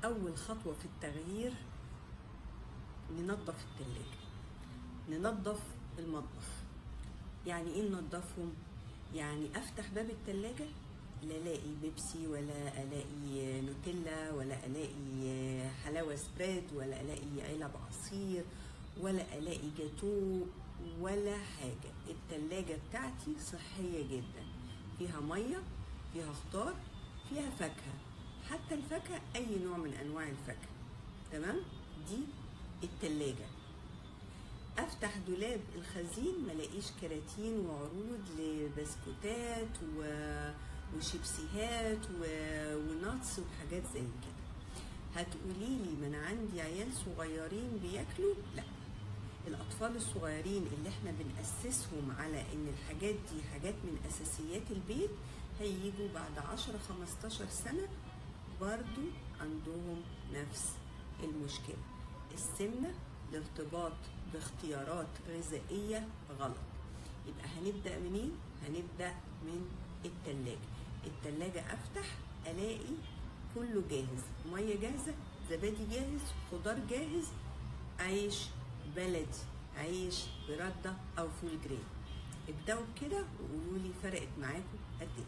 أول خطوة في التغيير ننظف التلاجة، ننظف المطبخ. يعني ايه ننظفهم؟ يعني افتح باب التلاجة لا الاقي بيبسي ولا الاقي نوتيلا ولا الاقي حلاوة سبريد ولا الاقي علب عصير ولا الاقي جاتو ولا حاجة. التلاجة بتاعتي صحية جدا، فيها مية، فيها خضار، فيها فاكهة، حتى الفاكهة اي نوع من انواع الفاكهة. تمام؟ دي التلاجة. افتح دولاب الخزين ملاقيش كراتين وعروض لبسكوتات وشيبسيهات وناتس وحاجات زي كده. هتقوليلي ما انا عندي عيال صغيرين بياكلوا؟ لا، الاطفال الصغيرين اللي احنا بنأسسهم على ان الحاجات دي حاجات من اساسيات البيت هيجوا بعد 10-15 سنة برضو عندهم نفس المشكلة. السمنة الارتباط باختيارات غذائية غلط. يبقى هنبدأ منين؟ هنبدأ من التلاجة. التلاجة افتح الاقي كله جاهز، مية جاهزة، زبادي جاهز، خضار جاهز، عيش بلدي، عيش برده او فول جرين. ابدأوا بكده وقولوا لي فرقت معاكم قد ايه.